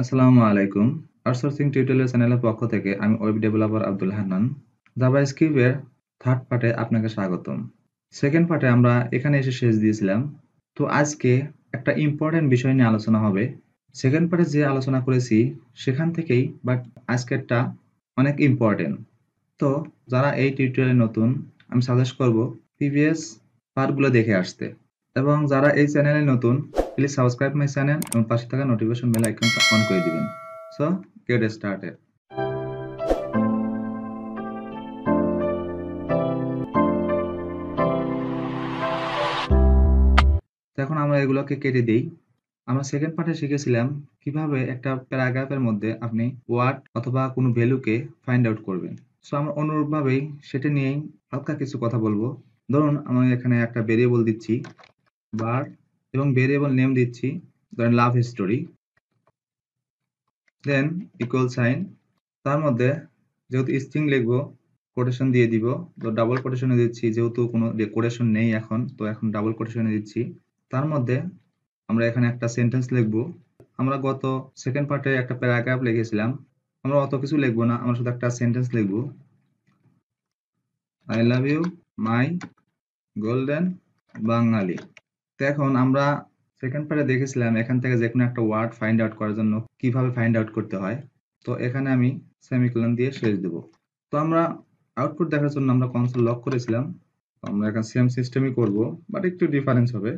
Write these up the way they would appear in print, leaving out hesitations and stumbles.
আসসালামু আলাইকুম। Outsourcing tutorial চ্যানেলের পক্ষ থেকে আমি ওয়েব ডেভেলপার আব্দুল হান্নান। জাভাস্ক্রিপ্টের থার্ড পার্টে আপনাকে স্বাগতম। সেকেন্ড পার্টে আমরা এখানে এসে শেষ দিয়েছিলাম। তো আজকে একটা ইম্পর্টেন্ট বিষয় নিয়ে আলোচনা হবে। সেকেন্ড পার্টে যে আলোচনা করেছি সেখান থেকেই বাট আজকেরটা অনেক ইম্পর্টেন্ট। তো যারা এই টিউটোরিয়ালে নতুন আমি সাজেস্ট করব প্রিভিয়াস পার্টগুলো দেখে আসতে। এবং যারা এই চ্যানেলে নতুন প্লিজ সাবস্ক্রাইব মাই চ্যানেল এবং পাশে থাকা নোটিফিকেশন বেল আইকনটা অন করে দিবেন। So get started. তো এখন আমরা এগুলোকে কেটে দিই। আমরা সেকেন্ড পার্টে শিখেছিলাম কিভাবে একটা প্যারাগ্রাফের মধ্যে আপনি ওয়ার্ড অথবা কোনো ভ্যালুকে ফাইন্ড আউট করবেন। সো আমরা অনুরূপভাবেই সেটা নিয়েই হালকা কিছু কথা বলবো। ধরুন আমি এখানে একটা ভেরিয়েবল দিচ্ছি বার এবং ভেরিয়েবল নেম দিচ্ছি ধরেন love story, then equal sign, তার মধ্যে যেহেতু স্ট্রিং লিখবো কোটেশন দিয়ে দিব, তো ডাবল কোটেশনে দিচ্ছি যেহেতু কোনো কোটেশন নেই এখন, তো এখন ডাবল কোটেশনে দিচ্ছি। তার মধ্যে আমরা এখানে একটা সেন্টেন্স লিখবো। আমরা গত সেকেন্ড পার্টে একটা প্যারাগ্রাফ লিখেছিলাম, আমরা অত কিছু লিখবো না, আমরা শুধু একটা সেন্টেন্স লিখবো, I love you my golden Bengali. তো এখন আমরা সেকেন্ড পার্টে দেখেছিলাম এখান থেকে যে কোনো একটা ওয়ার্ড ফাইন্ড আউট করার জন্য কিভাবে ফাইন্ড আউট করতে হয়। তো এখানে আমি সেমিকোলন দিয়ে শেষ দেব। তো আমরা আউটপুট দেখার জন্য আমরা কনসোল লক করেছিলাম, আমরা এখানে সেম সিস্টেমই করব বাট একটু ডিফারেন্স হবে।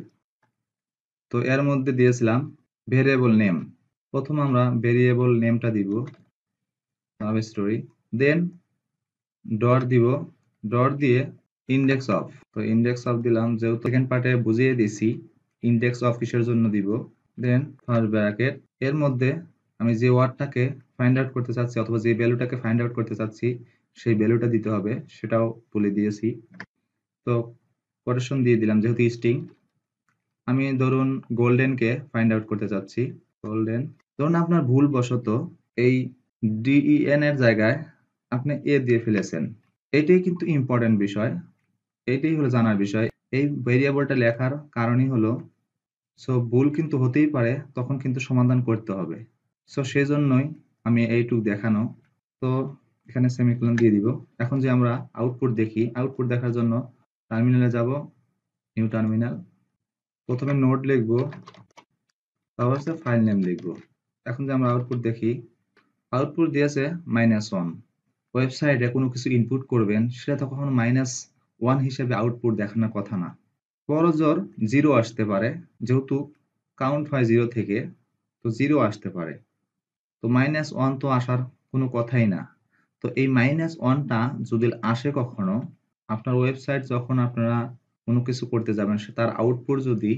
তো এর মধ্যে দিয়েছিলাম ভেরিয়েবল নেম। প্রথম আমরা ভেরিয়েবল নেমটা দিব লাভ স্টোরি, দেন ডট দিব, ডট দিয়ে ইন্ডেক্স অফ। তো ইন্ডেক্স অফ দিলাম, যেহেতু সেকেন্ড পার্টে বুঝিয়ে দিছি ইন্ডেক্স অফ কিসের জন্য দিব। দেন ফার্স্ট ব্র্যাকেট, এর মধ্যে আমি যে ওয়ার্ডটাকে ফাইন্ড আউট করতে চাচ্ছি অথবা যে ভ্যালুটাকে ফাইন্ড আউট করতে চাচ্ছি সেই ভ্যালুটা দিতে হবে, সেটাও বলে দিয়েছি। তো কোটেশন দিয়ে দিলাম যেহেতু স্ট্রিং। আমি ধরুন গোল্ডেনকে ফাইন্ড আউট করতে চাচ্ছি, গোল্ডেন। ধরুন আপনার ভুলবশত এই ডিইএন এর জায়গায় আপনি এ দিয়ে ফেলেছেন, এটাই কিন্তু ইম্পর্টেন্ট বিষয়, এইটাই হলো জানার বিষয়। এই ভেরিয়েবলটা লেখার কারণই হলো, সো ভুল কিন্তু হতেই পারে, তখন কিন্তু সমাধান করতে হবে। সো সেজন্যই আমি এইটুক দেখানো। তো এখানে সেমিকোলন দিয়ে দিব। এখন যে আমরা আউটপুট দেখি, আউটপুট দেখার জন্য টার্মিনালে যাব, নিউ টার্মিনাল, প্রথমে নোড লিখব, তারপর হচ্ছে ফাইল নেম লিখব। এখন যে আমরা আউটপুট দেখি, আউটপুট দিয়েছে -1। ওয়েবসাইটে কোনো কিছু ইনপুট করবেন সেটা তো কখনো -1 হিসেবে আউটপুট দেখানোর কথা না। বড়জোর 0 আসতে পারে, যেহেতু কাউন্ট হয় 0 থেকে, তো 0 আসতে পারে। তো -1 তো আসার কোনো কথাই না। তো এই -1টা যদি আসে কখনো, আপনার ওয়েবসাইট যখন আপনারা কোনো কিছু করতে যাবেন তার আউটপুট যদি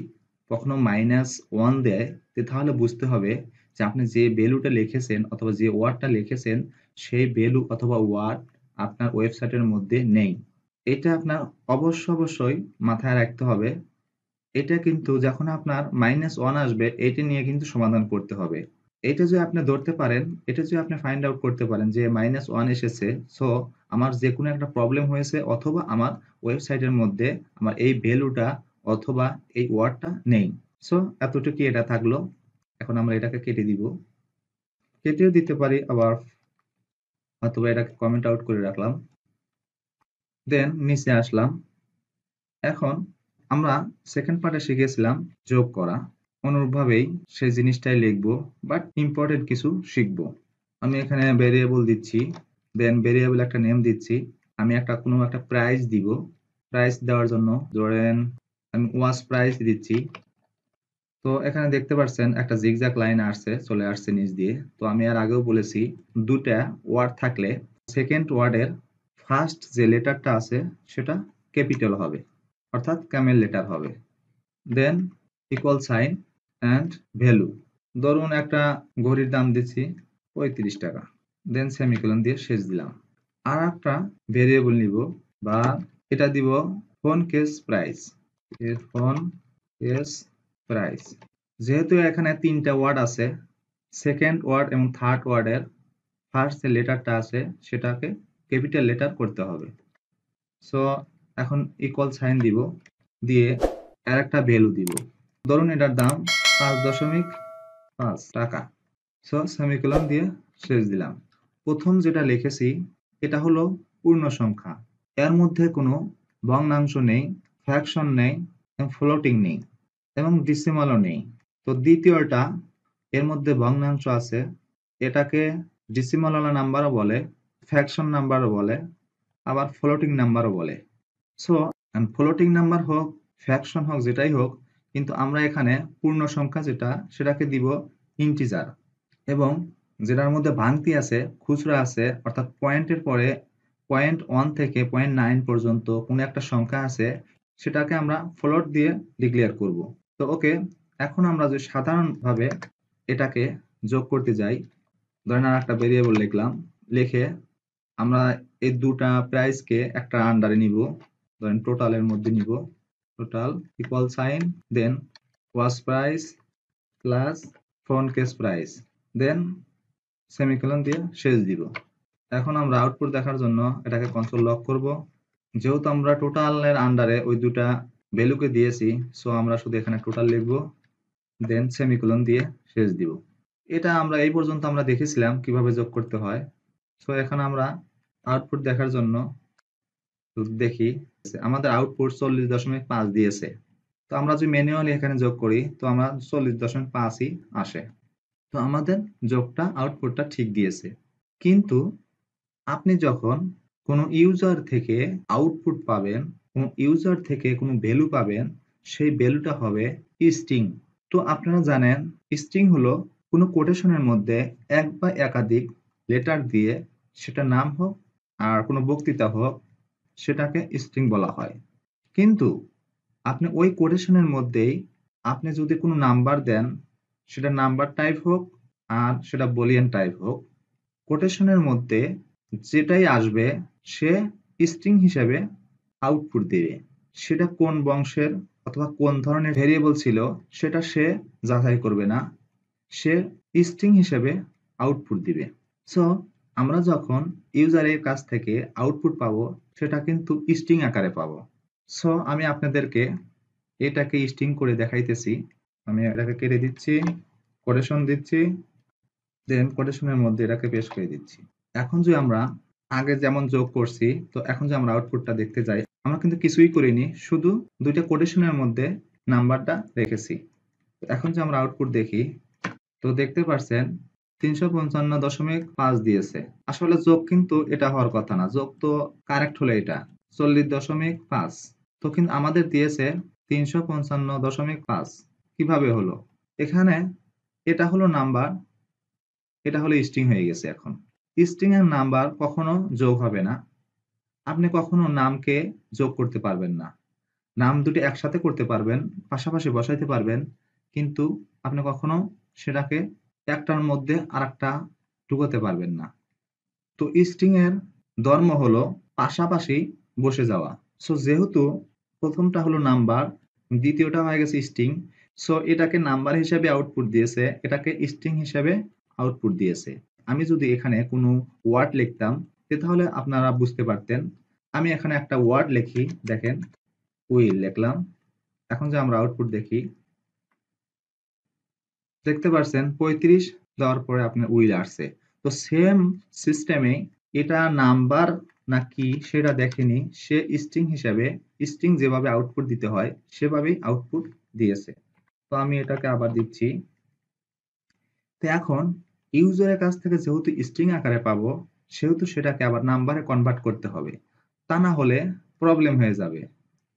কখনো -1 দেয়, তাহলে বুঝতে হবে যে আপনি যে ভ্যালুটা লিখেছেন অথবা যে ওয়ার্ডটা লিখেছেন সেই ভ্যালু অথবা ওয়ার্ড আপনার ওয়েবসাইটের মধ্যে নেই। এটা আপনার অবশ্যই মাথায় রাখতে হবে। এটা কিন্তু যখন আপনার -1 আসবে, এটা নিয়ে কিন্তু সমাধান করতে হবে। এটা যদি আপনি ধরতে পারেন, এটা যদি আপনি ফাইন্ড আউট করতে পারেন যে -1 এসেছে, সো আমার যে কোনো একটা প্রবলেম হয়েছে অথবা আমার ওয়েবসাইটের মধ্যে আমার এই ভ্যালুটা অথবা এই ওয়ার্ডটা নেই। সো এতটুকুই এটা থাকলো। এখন আমরা এটাকে কেটে দিব, কেটেও দিতে পারি, আবার অথবা এটাকে কমেন্ট আউট করে রাখলাম, দেন নিচে আসলাম। এখন আমরা সেকেন্ড পার্টে শিখেছিলাম যোগ করা, অনুরূপভাবেই সেই জিনিসটাই লিখবো বাট ইম্পর্টেন্ট কিছু শিখবো। আমি এখানে ভেরিয়েবল দিচ্ছি, দেন ভেরিয়েবল একটা নেম দিচ্ছি, আমি একটা কোনো একটা প্রাইস দিব। প্রাইস দেওয়ার জন্য ধরেন আমি ওয়াচ প্রাইস দিচ্ছি। তো এখানে দেখতে পাচ্ছেন একটা জিগজ্যাগ লাইন চলে আসছে নিচ দিয়ে। তো আমি আর আগেও বলেছি দুটা ওয়ার্ড থাকলে সেকেন্ড ওয়ার্ডের ফার্স্ট যে লেটারটা আছে সেটা ক্যাপিটাল হবে, অর্থাৎ ক্যামেল লেটার হবে। Then equal sign and value, ধরুন একটা ঘড়ির দাম দিচ্ছি 35 টাকা, দেন সেমিকোলন দিয়ে শেষ দিলাম। আর একটা ভেরিয়েবল নিব বা এটা দিব phone case price, phone case price. যেহেতু এখানে তিনটা ওয়ার্ড আছে, সেকেন্ড ওয়ার্ড এবং থার্ড ওয়ার্ডের ফার্স্ট যে লেটারটা আছে সেটাকে ক্যাপিটাল লেটার করতে হবে। সো এখন ইকুয়াল সাইন দিব, দিয়ে আর একটা ভ্যালু দিব। ধরুন এটার দাম 5.5 টাকা। সো সেমিকোলন দিয়ে শেষ দিলাম। প্রথম যেটা লিখেছি এটা হলো পূর্ণ সংখ্যা, এর মধ্যে কোনো ভগ্নাংশ নেই, ফ্র্যাকশন নেই এবং ফ্লোটিং নেই এবং ডিসিমালও নেই। তো দ্বিতীয়টা এর মধ্যে ভগ্নাংশ আছে, এটাকে ডিসিমাল নাম্বারও বলে, ফ্র্যাকশন নাম্বারও বলে, আবার ফ্লোটিং নাম্বারও বলে। সো ফ্লোটিং নাম্বার হোক, ফ্র্যাকশন হোক, যেটাই হোক, কিন্তু আমরা এখানে পূর্ণ সংখ্যা যেটা সেটাকে দিব ইন্টিজার। এবং যেটার মধ্যে ভাঙতি আছে, খুচরা আছে, অর্থাৎ পয়েন্টের পরে 0.1 থেকে 0.9 পর্যন্ত কোনো একটা সংখ্যা আছে, সেটাকে আমরা ফ্লোট দিয়ে ডিক্লেয়ার করব। তো ওকে, এখন আমরা যে সাধারণভাবে এটাকে যোগ করতে যাই, ধরেন আর একটা ভেরিয়েবল লিখলাম, লিখে আমরা এই দুটা প্রাইসকে একটা আন্ডারে নিব, ধরেন টোটালের মধ্যে নিব, total equal sign, then watch price plus front case price, then semicolon দিয়ে শেষ দিব। এখন আমরা আউটপুট দেখার জন্য এটাকে কনসোল লক করব। যেহেতু আমরা টোটালের আন্ডারে ওই দুটা ভ্যালুকে দিয়েছি, সো আমরা শুধু এখানে টোটাল লিখব, দেন সেমিকোলন দিয়ে শেষ দিব। এটা আমরা এই পর্যন্ত আমরা দেখেছিলাম কিভাবে যোগ করতে হয়। সো এখন আমরা আউটপুট দেখার জন্য দেখি, আমাদের আউটপুট 40.5 দিয়েছে। তো আমরা যদি ম্যানুয়ালি এখানে যোগ করি তো আমরা 40.5ই আসে। তো আমাদের যোগটা আউটপুটটা ঠিক দিয়েছে। কিন্তু আপনি যখন কোনো ইউজার থেকে আউটপুট পাবেন, কোনো ইউজার থেকে কোনো ভ্যালু পাবেন, সেই ভ্যালুটা হবে স্ট্রিং। তো আপনারা জানেন স্ট্রিং হলো কোনো কোটেশনের মধ্যে এক বা একাধিক লেটার দিয়ে, সেটা নাম হোক আর কোনো বক্তৃতা হোক, সেটাকে স্ট্রিং বলা হয়। কিন্তু আপনি ওই কোটেশনের মধ্যেই আপনি যদি কোনো নাম্বার দেন, সেটা নাম্বার টাইপ হোক আর সেটা বুলিয়ান টাইপ হোক, কোটেশনের মধ্যে যেটাই আসবে সে স্ট্রিং হিসেবে আউটপুট দেবে। সেটা কোন বংশের অথবা কোন ধরনের ভেরিয়েবল ছিল সেটা সে যাচাই করবে না, সে স্ট্রিং হিসেবে আউটপুট দিবে। সো আমরা যখন ইউজারের কাছ থেকে আউটপুট পাবো, সেটা কিন্তু স্ট্রিং আকারে পাবো। সো আমি আপনাদেরকে এটাকে স্ট্রিং করে দেখাইতেছি। আমি এটাকে কেটে দিচ্ছি, কোটেশন দিচ্ছি, দেন কোটেশনের মধ্যে এটাকে পেস্ট করে দিচ্ছি। এখন যদি আমরা আগে যেমন যোগ করছি, তো এখন যে আমরা আউটপুটটা দেখতে যাই, আমরা কিন্তু কিছুই করিনি, শুধু দুইটা কোটেশনের মধ্যে নাম্বারটা রেখেছি। এখন যে আমরা আউটপুট দেখি, তো দেখতে পাচ্ছেন 355.5 দিয়েছে। আসলে যোগ কিন্তু এটা হওয়ার কথা না, যোগ তো কারেক্ট হলো এটা 40.5, তো কিন্তু আমাদের দিয়েছে 355.5। কিভাবে হলো? এখানে এটা হলো নাম্বার, এটা হলো স্ট্রিং হয়ে গেছে। এখন স্ট্রিং এর নাম্বার কখনো যোগ হবে না, আপনি কখনো নামকে যোগ করতে পারবেন না। নাম দুটি একসাথে করতে পারবেন, পাশাপাশি বসাইতে পারবেন, কিন্তু আপনি কখনো সেটাকে একটার মধ্যে আরেকটা ঢুকাতে পারবেন না। তো স্ট্রিং এর ধর্ম হলো পাশাপাশি বসে যাওয়া। সো যেহেতু প্রথমটা হলো নাম্বার, দ্বিতীয়টা হয়ে গেছে স্ট্রিং, সো এটাকে নাম্বার হিসেবে আউটপুট দিয়েছে, এটাকে স্ট্রিং হিসেবে আউটপুট দিয়েছে। আমি যদি এখানে কোনো ওয়ার্ড লিখতাম তাহলে আপনারা বুঝতে পারতেন। আমি এখানে একটা ওয়ার্ড লিখি, দেখেন উইল লিখলাম। এখন যে আমরা আউটপুট দেখি, দেখতে পাচ্ছেন 35 দেওয়ার পরে আপনার উইল আসছে। তো সেম সিস্টেমে এটা নাম্বার নাকি সেটা দেখেনি, সে স্ট্রিং হিসেবে, স্ট্রিং যেভাবে আউটপুট দিতে হয় সেভাবেই আউটপুট দিয়েছে। তো আমি এটাকে আবার দিচ্ছি। তো এখন ইউজারের কাছ থেকে যেহেতু স্ট্রিং আকারে পাবো, সেহেতু সেটাকে আবার নাম্বারে কনভার্ট করতে হবে, তা না হলে প্রবলেম হয়ে যাবে।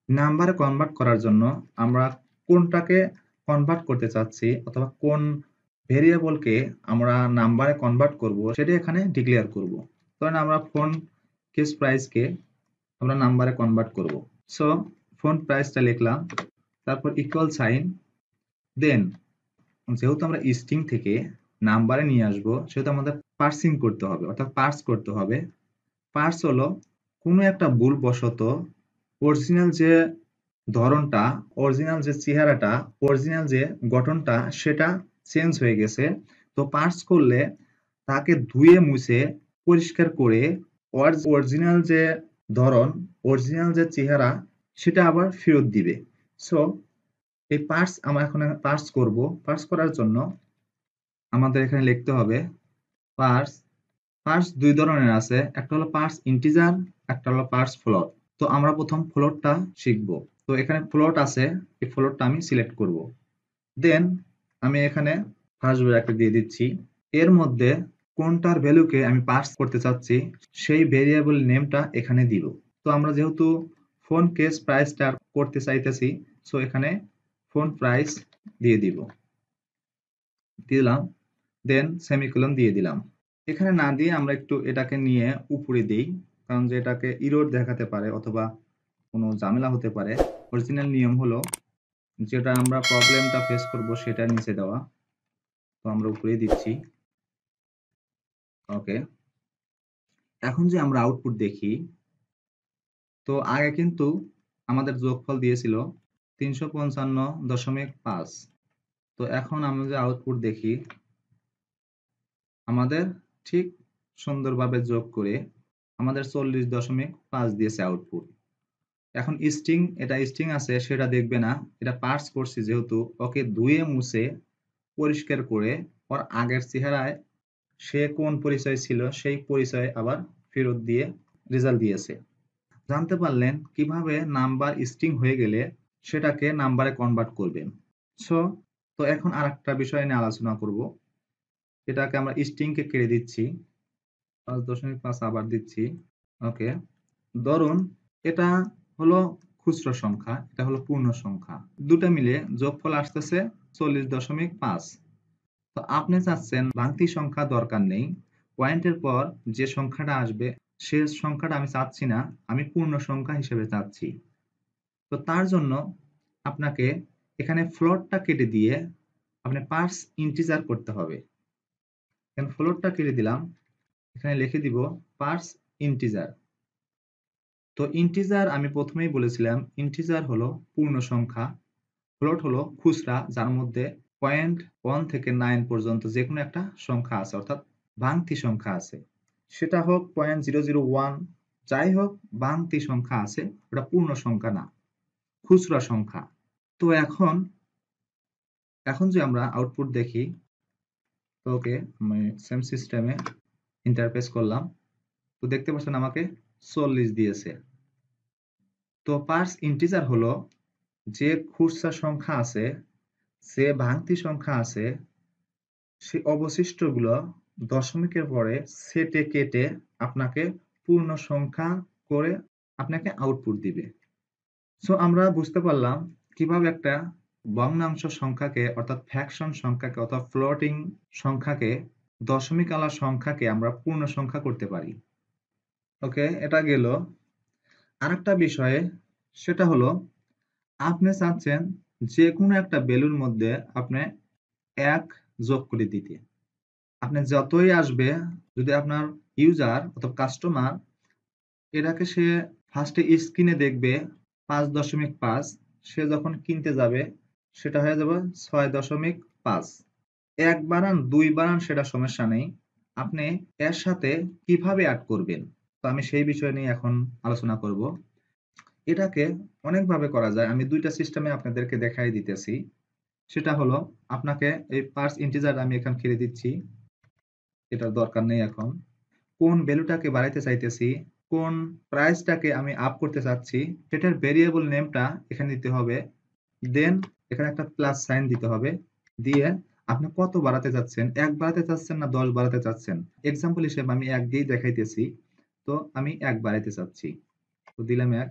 নাম্বারে কনভার্ট করার জন্য আমরা কোনটাকে কনভার্ট করতে চাচ্ছি অথবা কোন ভেরিয়েবলকে আমরা নাম্বারে কনভার্ট করব সেটা এখানে ডিক্লেয়ার করব। কারণ আমরা ফন্ট কেস প্রাইসকে আমরা নাম্বারে কনভার্ট করব। সো ফন্ট প্রাইসটা লিখলাম, তারপর ইকুয়াল সাইন, দেন যেহেতু আমরা স্ট্রিং থেকে নাম্বারে নিয়ে আসবো, সেহেতু আমাদের পার্সিং করতে হবে, অর্থাৎ পার্স করতে হবে। পার্স হলো কোনো একটা ভুলবশত অরিজিনাল যে ধরনটা, অরিজিনাল যে চেহারাটা, অরিজিনাল যে গঠনটা সেটা চেঞ্জ হয়ে গেছে। তো পার্স করলে তাকে ধুয়ে মুছে পরিষ্কার করে অরিজিনাল যে ধরন, অরিজিনাল যে চেহারা সেটা আবার ফেরত দিবে। সো এই পার্স আমরা এখন পার্স করব। পার্স করার জন্য আমাদের এখানে লিখতে হবে পার্স। পার্স দুই ধরনের আছে, একটা হলো পার্স ইন্টিজার, একটা হলো পার্স ফ্লোট। তো আমরা প্রথম ফ্লোটটা শিখব। তো এখানে ফ্লোট আছে, এই ফ্লোটটা আমি সিলেক্ট করব। দেন আমি এখানে ফার্স্ট ব্র্যাকেট দিয়ে দিচ্ছি। এর মধ্যে কোনটার ভ্যালুকে আমি পার্স করতে চাচ্ছি সেই ভেরিয়েবল নেমটা এখানে দিব। তো আমরা যেহেতু ফোন কেস প্রাইসটা করতে চাইতেছি, সো এখানে ফোন প্রাইস দিয়ে দিলাম, দেন সেমিকোলন দিয়ে দিলাম। এখানে না দিয়ে আমরা একটু এটাকে নিয়ে উপরে দিই, কারণ যে এটাকে ইরর দেখাতে পারে অথবা কোনো ঝামেলা হতে পারে। অরিজিনাল নিয়ম হলো যেটা আমরা প্রবলেমটা ফেস করব সেটা নিচে দেওয়া। তো আমরা উপরে দিচ্ছি। ওকে, এখন যে আমরা আউটপুট দেখি, তো আগে কিন্তু আমাদের যোগফল দিয়েছিল 355.5। তো এখন আমরা যে আউটপুট দেখি, আমাদের ঠিক সুন্দরভাবে যোগ করে আমাদের 40.5 দিয়েছে আউটপুট। এখন স্ট্রিং, এটা স্ট্রিং আছে সেটা দেখবে না, এটা পার্স করছি যেহেতু, ওকে ধুয়ে মুছে পরিষ্কার করে ওর আগের চেহারায় সে কোন পরিচয় ছিল সেই পরিচয় আবার ফেরত দিয়ে রেজাল্ট দিয়েছে। জানতে পারলেন কিভাবে নাম্বার স্ট্রিং হয়ে গেলে সেটাকে নাম্বারে কনভার্ট করবেন। সো তো এখন আরেকটা বিষয় নিয়ে আলোচনা করব। এটাকে আমরা স্ট্রিংকে কেড়ে দিচ্ছি, 5.5 আবার দিচ্ছি। ওকে, ধরুন এটা হলো খুচরো সংখ্যা, এটা হলো পূর্ণ সংখ্যা, দুটো মিলে যোগফল আসতেছে 40.5। তো আপনি চাচ্ছেন ভাঙতি সংখ্যা দরকার নেই, পয়েন্টের পর যে সংখ্যাটা আসবে সে সংখ্যাটা আমি চাচ্ছি না, আমি পূর্ণ সংখ্যা হিসেবে চাচ্ছি। তো তার জন্য আপনাকে এখানে ফ্লোটটা কেটে দিয়ে আপনি পার্স ইন্টিজার করতে হবে। এখানে ফ্লোটটা কেটে দিলাম, এখানে লিখে দিব পার্স ইন্টিজার। তো ইন্টিজার আমি প্রথমেই বলেছিলাম ইন্টিজার হলো পূর্ণ সংখ্যা, ফ্লোট হলো খুচরা যার মধ্যে 0.1 থেকে 9 পর্যন্ত যে কোনো একটা সংখ্যা আছে, অর্থাৎ ভাঙতি সংখ্যা আছে, সেটা হোক 0.001, যাই হোক ভাঙতি সংখ্যা আছে, ওটা পূর্ণ সংখ্যা না, খুচরা সংখ্যা। তো এখন যে আমরা আউটপুট দেখি, তো ওকে আমি সেম সিস্টেমে ইন্টারফেস করলাম। তো দেখতে পাচ্ছেন আমাকে 40 দিয়েছে। তো পার্স ইন্টিজার হলো যে খুচরা সংখ্যা আছে, যে ভাঙতি সংখ্যা আছে, সে অবশিষ্টগুলো দশমিকের পরে সেটে কেটে আপনাকে পূর্ণ সংখ্যা করে আপনাকে আউটপুট দিবে। সো আমরা বুঝতে পারলাম কিভাবে একটা ভগ্নাংশ সংখ্যাকে অর্থাৎ ফ্র্যাকশন সংখ্যাকে অথবা ফ্লোটিং সংখ্যাকে, দশমিক আলা সংখ্যাকে আমরা পূর্ণ সংখ্যা করতে পারি। ওকে, এটা গেল। আরেকটা বিষয়ে, সেটা হলো আপনি চাচ্ছেন যে কোনো একটা ভ্যালুর মধ্যে আপনি 1 যোগ করে দিতে। আপনি যতই আসবে, যদি আপনার ইউজার অথবা কাস্টমার এটাকে সে ফার্স্টে স্ক্রিনে দেখবে 5.5, সে যখন কিনতে যাবে সেটা হয়ে যাবে 6.5। 1 বাড়ান 2 বাড়ান সেটা সমস্যা নেই, আপনি এর সাথে কিভাবে অ্যাড করবেন, তো আমি সেই বিষয় নিয়ে এখন আলোচনা করব। এটাকে অনেকভাবে করা যায়, আমি দুইটা সিস্টেমে আপনাদেরকে দেখাই দিতেছি। সেটা হলো আপনাকে এই পার্স ইন্টিজার আমি এখানে ছেড়ে দিচ্ছি, এটার দরকার নেই এখন। কোন ভ্যালুটাকে বাড়াইতে চাইতেছি, কোন প্রাইসটাকে আমি আপ করতে চাচ্ছি, সেটার ভেরিয়েবল নেমটা এখানে দিতে হবে। দেন এখানে একটা প্লাস সাইন দিতে হবে, দিয়ে আপনি কত বাড়াতে চাচ্ছেন, 1 বাড়াতে চাচ্ছেন না 10 বাড়াতে চাচ্ছেন। এক্সাম্পল হিসেবে আমি 1 দিয়ে দেখাইতেছি। তো আমি 1 বাড়াইতে চাচ্ছি, তো দিলাম 1।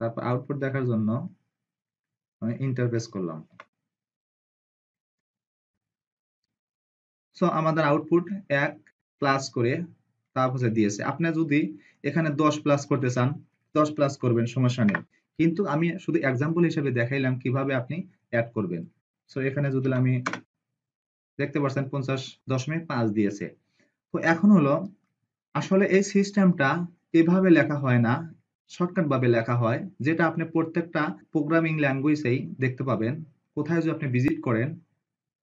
তারপর আউটপুট দেখার জন্য আমি ইন্টারফেস করলাম। সো আমাদের আউটপুট 1 প্লাস করে তারপর দিয়েছে। আপনি যদি এখানে 10 প্লাস করতে চান 10 প্লাস করবেন, সমস্যা নেই, কিন্তু আমি শুধু এক্সাম্পল হিসেবে দেখাইলাম কিভাবে আপনি অ্যাড করবেন। সো এখানে যদি আমি দেখতে পাচ্ছেন 50.5 দিয়েছে। তো এখন হলো আসলে এই সিস্টেমটা এভাবে লেখা হয় না, শর্টকাট ভাবে লেখা হয়, যেটা আপনি প্রত্যেকটা প্রোগ্রামিং ল্যাঙ্গুয়েজেই দেখতে পাবেন। কোথায় যদি আপনি ভিজিট করেন,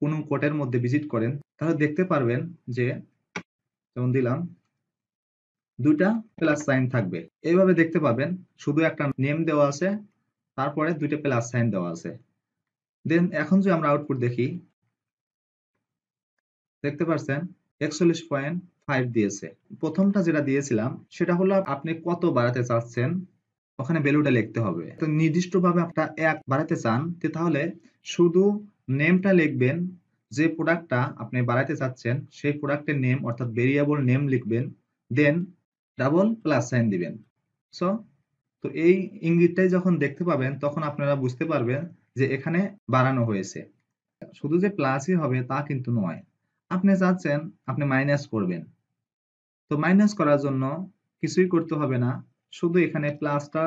কোনো কোডের মধ্যে ভিজিট করেন, তাহলে দেখতে পারবেন যে যেমন দিলাম 2টা প্লাস সাইন থাকবে, এইভাবে দেখতে পাবেন। শুধু একটা নেম দেওয়া আছে, তারপরে 2টা প্লাস সাইন দেওয়া আছে। দেন এখন যদি আমরা আউটপুট দেখি, দেখতে পাচ্ছেন 41.5 দিয়েছে। প্রথমটা যেটা দিয়েছিলাম সেটা হলো আপনি কত বাড়াতে চাচ্ছেন ওখানে ভ্যালুটা লিখতে হবে। তো নির্দিষ্টভাবে আপনারা 1 বাড়াতে চান তাহলে শুধু নেমটা লিখবেন, যে প্রোডাক্টটা আপনি বাড়াতে চাচ্ছেন সেই প্রোডাক্টের নেম অর্থাৎ ভেরিয়েবল নেম লিখবেন, দেন ডাবল প্লাস সাইন দিবেন। সো তো এই ইঙ্গিতটাই যখন দেখতে পাবেন তখন আপনারা বুঝতে পারবেন যে এখানে বাড়ানো হয়েছে। শুধু যে প্লাসই হবে তা কিন্তু নয়। আপনি চাচ্ছেন আপনি মাইনাস করবেন। তো মাইনাস করার জন্য কিছুই করতে হবে না, শুধু এখানে প্লাসটা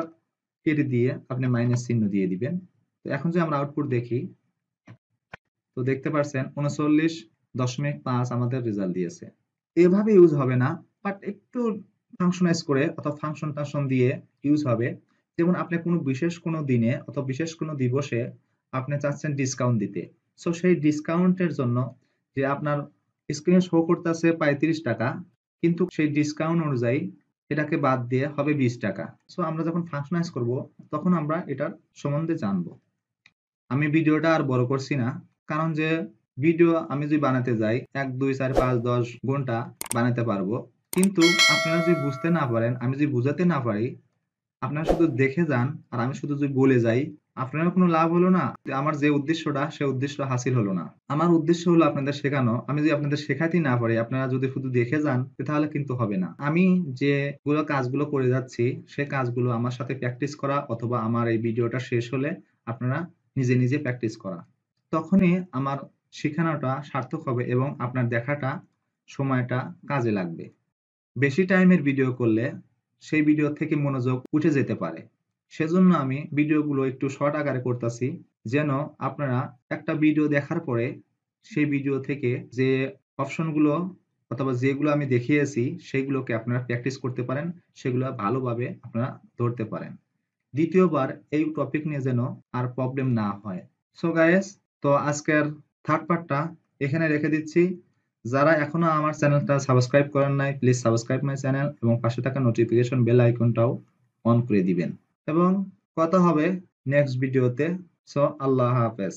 কেটে দিয়ে আপনি মাইনাস চিহ্ন দিয়ে দিবেন। তো এখন যে আমরা আউটপুট দেখি, তো দেখতে পাচ্ছেন 39.5 আমাদের রেজাল্ট দিয়েছে। এভাবে ইউজ হবে না, বাট একটু ফাংশনাইজ করে অথবা ফাংশন টাংশন দিয়ে ইউজ হবে। যেমন আপনি কোনো দিনে অথবা বিশেষ কোনো দিবসে আপনি চাচ্ছেন ডিসকাউন্ট দিতে। সো সেই ডিসকাউন্টের জন্য যে আপনার স্ক্রিনে শো করতেছে 35 টাকা, কিন্তু সেই ডিসকাউন্ট অনুযায়ী এটাকে বাদ দিয়ে হবে 20 টাকা। সো আমরা যখন ফাংশনাইজ করব তখন আমরা এটার সম্বন্ধে জানবো। আমি ভিডিওটা আর বড় করছি না, কারণ যে ভিডিও আমি যদি বানাতে যাই 1 2 4 5 10 ঘন্টা বানাতে পারবো, কিন্তু আপনারা যদি বুঝতে না পারেন, আমি যদি বুঝাতে না পারি, আপনারা শুধু দেখে যান আর আমি শুধু যদি বলে যাই, আপনার কোনো লাভ হলো না। আমার যে উদ্দেশ্যটা সে উদ্দেশ্য হাসিল হলো না। আমার উদ্দেশ্য হলো আপনাদের শেখানো। আমি যদি আপনাদের শেখাতেই না পারি, আপনারা যদি শুধু দেখে যান তাহলে কিন্তু হবে না। আমি যে কাজগুলো করে যাচ্ছি সে কাজগুলো আমার সাথে প্র্যাকটিস করা অথবা আমার এই ভিডিওটা শেষ হলে আপনারা নিজে নিজে প্র্যাকটিস করা, তখনই আমার শেখানোটা সার্থক হবে এবং আপনার দেখাটা সময়টা কাজে লাগবে। বেশি টাইমের ভিডিও করলে সেই ভিডিও থেকে মনোযোগ উঠে যেতে পারে। সেজন্য আমি ভিডিওগুলো একটু শর্ট আকারে করতেছি, যেন আপনারা একটা ভিডিও দেখার পরে সেই ভিডিও থেকে যে অপশনগুলো অথবা যেগুলো আমি দেখিয়েছি সেগুলোকে আপনারা প্র্যাকটিস করতে পারেন, সেগুলো ভালোভাবে আপনারা ধরতে পারেন। দ্বিতীয়বার এই টপিক নিয়ে যেন আর প্রবলেম না হয়। সো গাইস, তো আজকের থার্ড পার্টটা এখানে রেখে দিচ্ছি। যারা এখনো আমার চ্যানেলটা সাবস্ক্রাইব করেন নাই, প্লিজ সাবস্ক্রাইব মাই চ্যানেল এবং পাশে থাকা নোটিফিকেশন বেল আইকনটাও অন করে দিবেন। এবং কথা হবে নেক্সট ভিডিওতে। সো আল্লাহ হাফেজ।